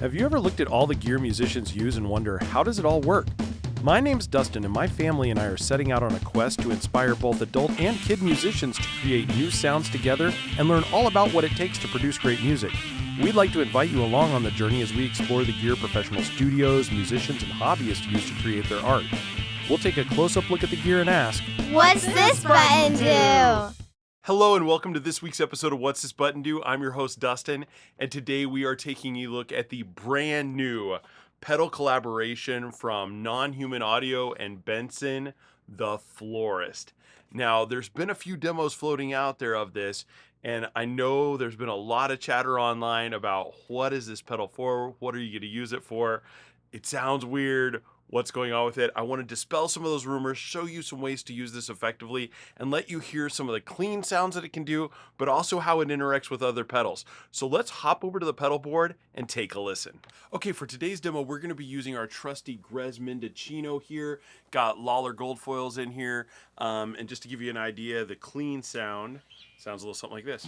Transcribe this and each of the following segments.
Have you ever looked at all the gear musicians use and wonder, how does it all work? My name's Dustin, and my family and I are setting out on a quest to inspire both adult and kid musicians to create new sounds together and learn all about what it takes to produce great music. We'd like to invite you along on the journey as we explore the gear professional studios, musicians, and hobbyists use to create their art. We'll take a close-up look at the gear and ask, what's this button do? Hello and welcome to this week's episode of What's This Button Do? I'm your host Dustin, and today we are taking a look at the brand new pedal collaboration from Non-Human Audio and Benson the Florist. Now, there's been a few demos floating out there of this, and I know there's been a lot of chatter online about what is this pedal for, what are you going to use it for, it sounds weird, what's going on with it. I want to dispel some of those rumors, show you some ways to use this effectively, and let you hear some of the clean sounds that it can do, but also how it interacts with other pedals. So let's hop over to the pedal board and take a listen. Okay, for today's demo, we're going to be using our trusty Grez Mendocino here. Got Lawler gold foils in here, and just to give you an idea, the clean sound sounds a little something like this.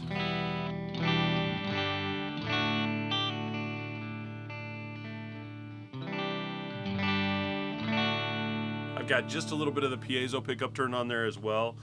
Got just a little bit of the piezo pickup turned on there as well,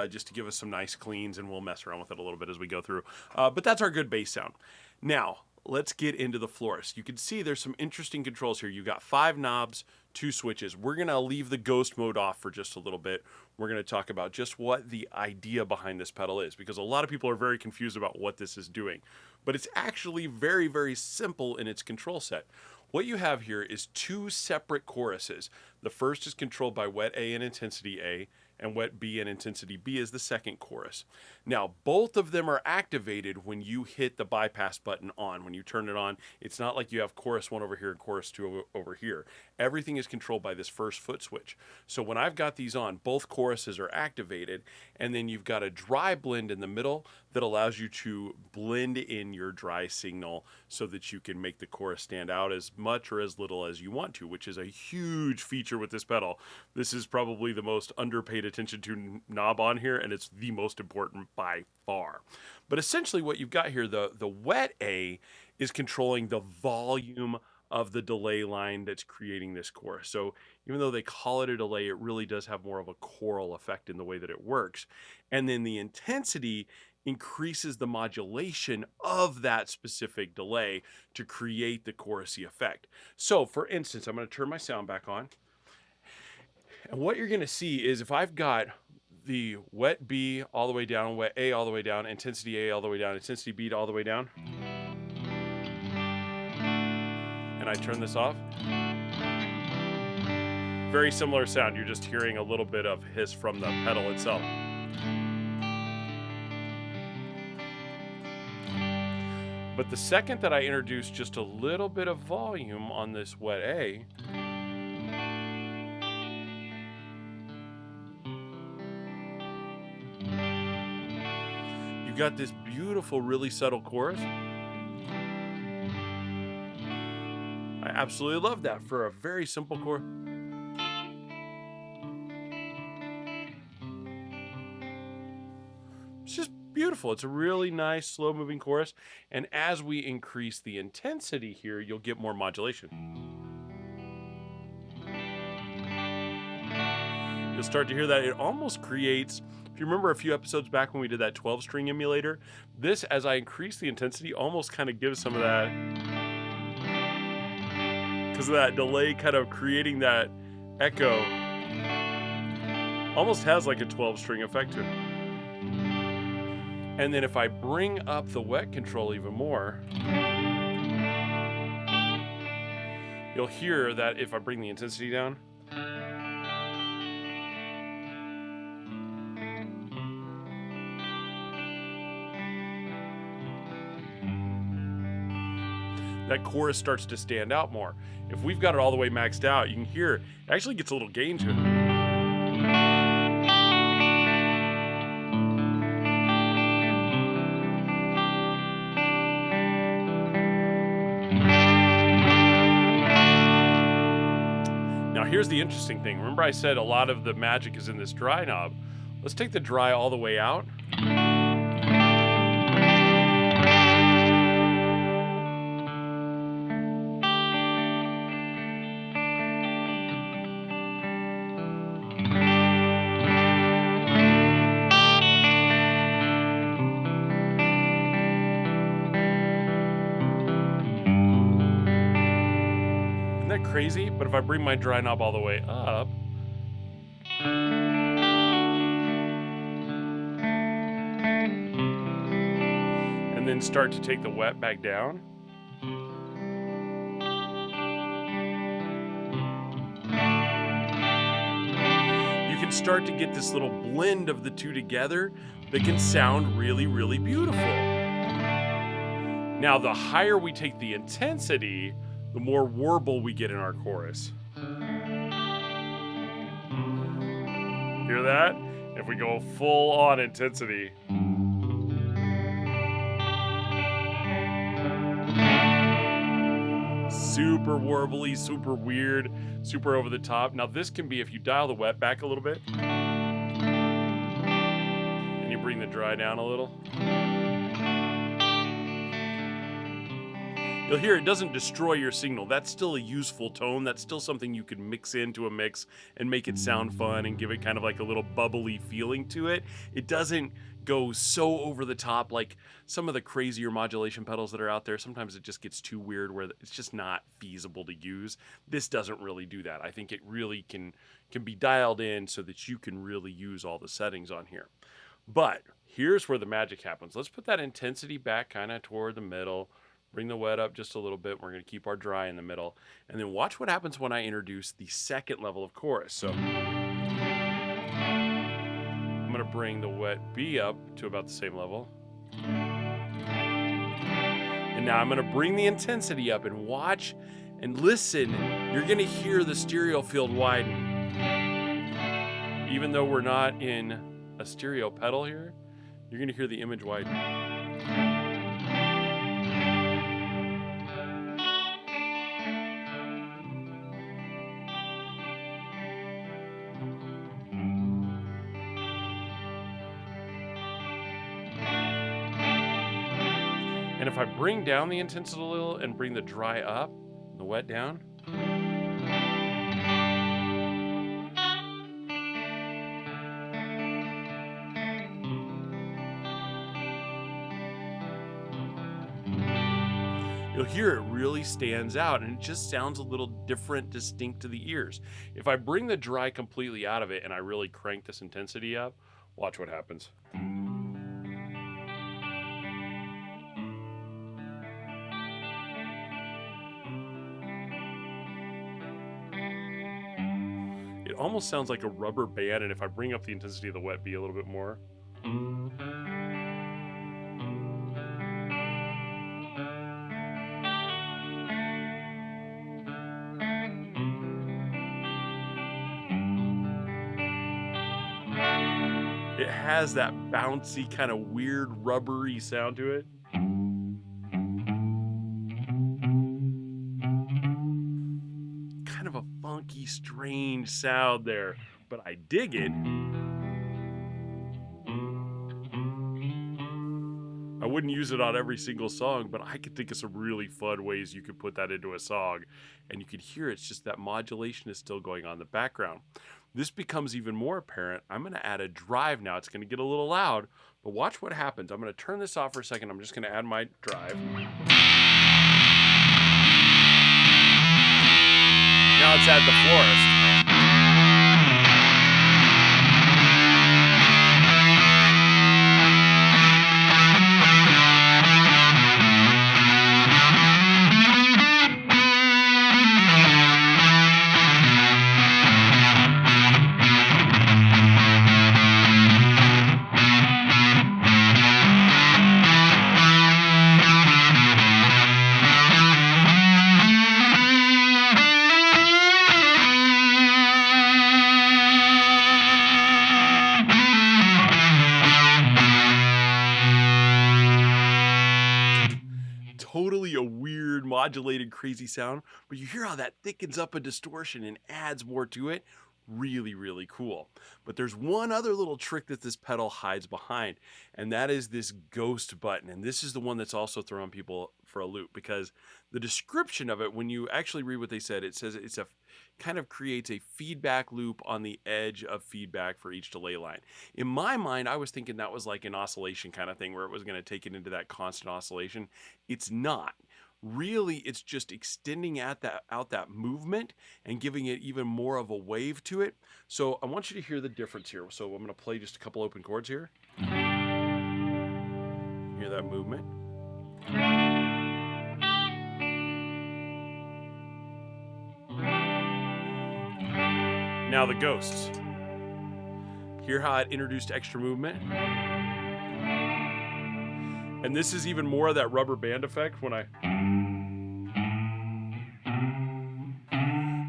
just to give us some nice cleans, and we'll mess around with it a little bit as we go through. But that's our good bass sound. Now, let's get into the Florist. You can see there's some interesting controls here. You've got 5 knobs, 2 switches. We're going to leave the ghost mode off for just a little bit. We're going to talk about just what the idea behind this pedal is, because a lot of people are very confused about what this is doing. But it's actually very, very simple in its control set. What you have here is 2 separate choruses. The first is controlled by wet A and intensity A, and wet B and intensity B is the second chorus. Now, both of them are activated when you hit the bypass button on. When you turn it on, it's not like you have chorus 1 over here and chorus 2 over here. Everything is controlled by this first foot switch. So when I've got these on, both choruses are activated, and then you've got a dry blend in the middle that allows you to blend in your dry signal so that you can make the chorus stand out as much or as little as you want to, which is a huge feature with this pedal. This is probably the most underpaid attention to knob on here, and it's the most important by far. But essentially what you've got here, the wet A is controlling the volume of the delay line that's creating this chorus. So even though they call it a delay, it really does have more of a choral effect in the way that it works. And then the intensity increases the modulation of that specific delay to create the chorusy effect. So for instance, I'm going to turn my sound back on. And what you're going to see is if I've got the wet B all the way down, wet A all the way down, intensity A all the way down, intensity B all the way down, and I turn this off, very similar sound. You're just hearing a little bit of hiss from the pedal itself. But the second that I introduce just a little bit of volume on this wet A, you've got this beautiful, really subtle chorus. I absolutely love that for a very simple chord. It's just beautiful. It's a really nice, slow-moving chorus. And as we increase the intensity here, you'll get more modulation. You'll start to hear that. It almost creates, if you remember a few episodes back when we did that 12-string emulator, this, as I increase the intensity, almost kind of gives some of that, because of that delay kind of creating that echo, almost has like a 12-string effect to it. And then if I bring up the wet control even more, you'll hear that if I bring the intensity down, that chorus starts to stand out more. If we've got it all the way maxed out, you can hear it actually gets a little gain to it. Now here's the interesting thing. Remember I said a lot of the magic is in this dry knob. Let's take the dry all the way out. kind of crazy, but if I bring my dry knob all the way up, and then start to take the wet back down, you can start to get this little blend of the two together that can sound really, really beautiful. Now, the higher we take the intensity, the more warble we get in our chorus. Hear that? If we go full on intensity. Super warbly, super weird, super over the top. Now this can be, if you dial the wet back a little bit, and you bring the dry down a little, you'll hear it doesn't destroy your signal. That's still a useful tone. That's still something you could mix into a mix and make it sound fun and give it kind of like a little bubbly feeling to it. It doesn't go so over the top like some of the crazier modulation pedals that are out there. Sometimes it just gets too weird where it's just not feasible to use. This doesn't really do that. I think it really can be dialed in so that you can really use all the settings on here. But here's where the magic happens. Let's put that intensity back kind of toward the middle. Bring the wet up just a little bit. We're going to keep our dry in the middle. And then watch what happens when I introduce the second level of chorus. So I'm going to bring the wet B up to about the same level. And now I'm going to bring the intensity up and watch and listen. You're going to hear the stereo field widen. Even though we're not in a stereo pedal here, you're going to hear the image widen. And if I bring down the intensity a little and bring the dry up, the wet down, you'll hear it really stands out and it just sounds a little different, distinct to the ears. If I bring the dry completely out of it and I really crank this intensity up, watch what happens. It almost sounds like a rubber band, and if I bring up the intensity of the wet B a little bit more, it has that bouncy, kind of weird, rubbery sound to it. Kind of a funky, strange sound there, but I dig it. I wouldn't use it on every single song, but I could think of some really fun ways you could put that into a song, and you could hear it's just that modulation is still going on in the background. This becomes even more apparent. I'm going to add a drive now. It's going to get a little loud, but watch what happens. I'm going to turn this off for a second. I'm just going to add my drive. Now let's add the florist. Totally a weird, modulated, crazy sound, but you hear how that thickens up a distortion and adds more to it. Really, really cool. But there's one other little trick that this pedal hides behind, and that is this ghost button. And this is the one that's also throwing people for a loop, because the description of it, when you actually read what they said, it says it's a kind of creates a feedback loop on the edge of feedback for each delay line. In my mind, I was thinking that was like an oscillation kind of thing where it was going to take it into that constant oscillation. It's not. really it's just extending out that movement and giving it even more of a wave to it. So I want you to hear the difference here. So I'm going to play just a couple open chords here. Hear that movement? Now the ghosts. Hear how it introduced extra movement? And this is even more of that rubber band effect when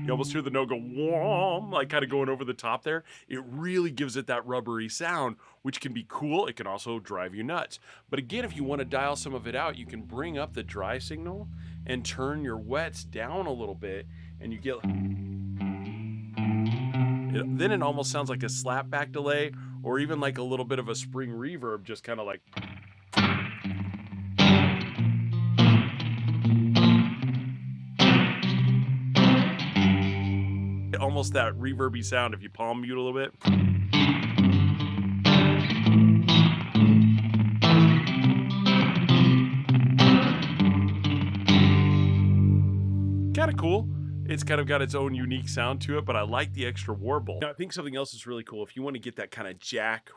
you almost hear the note go whom, like kind of going over the top there. It really gives it that rubbery sound, which can be cool. It can also drive you nuts. But again, if you want to dial some of it out, you can bring up the dry signal and turn your wets down a little bit, and you get... then it almost sounds like a slapback delay, or even like a little bit of a spring reverb, just kind of like... almost that reverby sound if you palm mute a little bit. Kind of cool. It's kind of got its own unique sound to it, but I like the extra warble. Now, I think something else is really cool. If you want to get that kind of Jack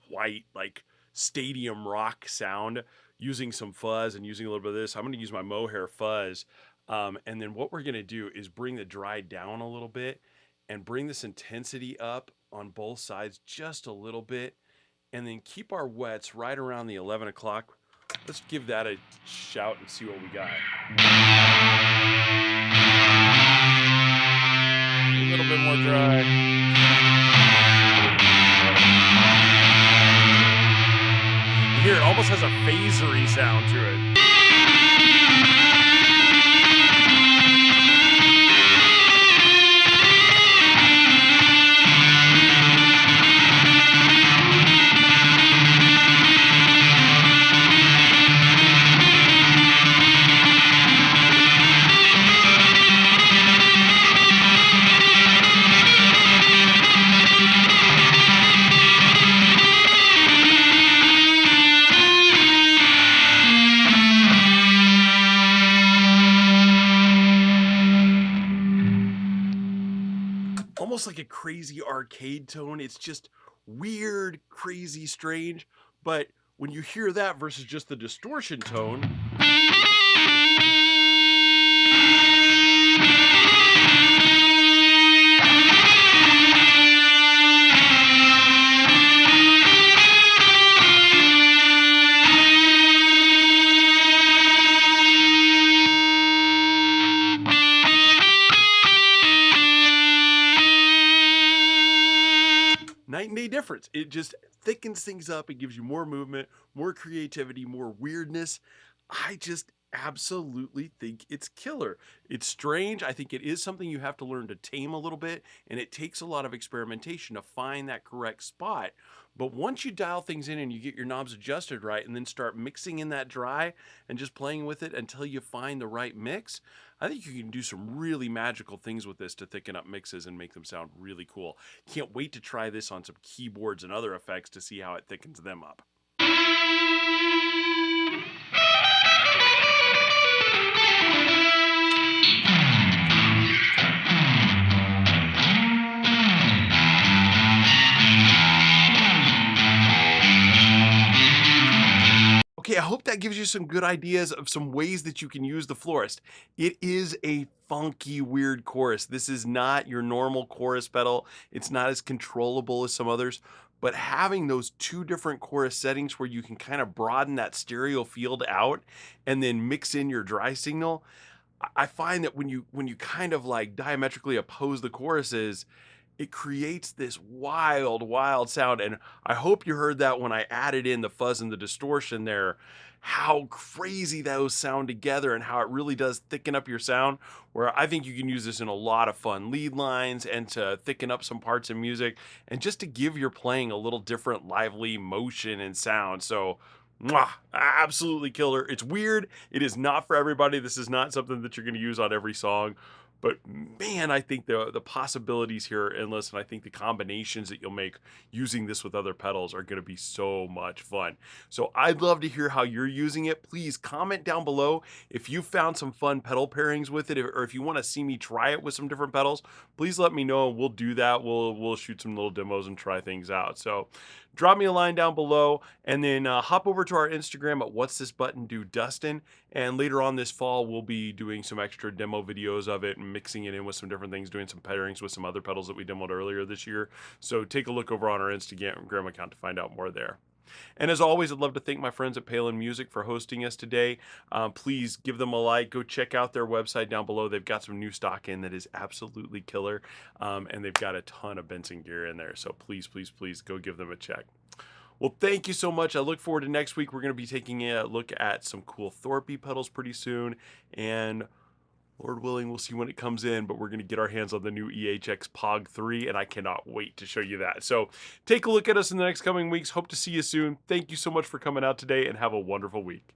White, like stadium rock sound, using some fuzz and using a little bit of this, I'm going to use my mohair fuzz. And then what we're going to do is bring the dry down a little bit and bring this intensity up on both sides just a little bit, and then keep our wets right around the 11 o'clock. Let's give that a shout and see what we got. A little bit more dry. Here, it almost has a phasery sound to it. Almost like a crazy arcade tone. It's just weird, crazy, strange. But when you hear that versus just the distortion tone, night and day difference. It just thickens things up. It gives you more movement, more creativity, more weirdness. I just absolutely think it's killer. It's strange. I think it is something you have to learn to tame a little bit, and it takes a lot of experimentation to find that correct spot. But once you dial things in and you get your knobs adjusted right, and then start mixing in that dry and just playing with it until you find the right mix, I think you can do some really magical things with this to thicken up mixes and make them sound really cool. Can't wait to try this on some keyboards and other effects to see how it thickens them up. Okay, I hope that gives you some good ideas of some ways that you can use the Florist. It is a funky, weird chorus. This is not your normal chorus pedal. It's not as controllable as some others, but having those two different chorus settings where you can kind of broaden that stereo field out and then mix in your dry signal, I find that when you kind of like diametrically oppose the choruses, it creates this wild, wild sound. And I hope you heard that when I added in the fuzz and the distortion there, how crazy those sound together and how it really does thicken up your sound, where I think you can use this in a lot of fun lead lines and to thicken up some parts of music and just to give your playing a little different lively motion and sound. So absolutely killer. It's weird. It is not for everybody. This is not something that you're going to use on every song. But man, I think the possibilities here are endless, and I think the combinations that you'll make using this with other pedals are going to be so much fun. So I'd love to hear how you're using it. Please comment down below if you found some fun pedal pairings with it, or if you want to see me try it with some different pedals. Please let me know. We'll do that. We'll shoot some little demos and try things out. So drop me a line down below, and then hop over to our Instagram at What's This Button Do Dustin. And later on this fall, we'll be doing some extra demo videos of it and mixing it in with some different things, doing some pairings with some other pedals that we demoed earlier this year. So take a look over on our Instagram account to find out more there. And as always, I'd love to thank my friends at Palen Music for hosting us today. Please give them a like. Go check out their website down below. They've got some new stock in that is absolutely killer. And they've got a ton of Benson gear in there. So please, please, please go give them a check. Well, thank you so much. I look forward to next week. We're going to be taking a look at some cool Thorpe pedals pretty soon. And Lord willing, we'll see when it comes in, but we're going to get our hands on the new EHX Pog 3, and I cannot wait to show you that. So take a look at us in the next coming weeks. Hope to see you soon. Thank you so much for coming out today, and have a wonderful week.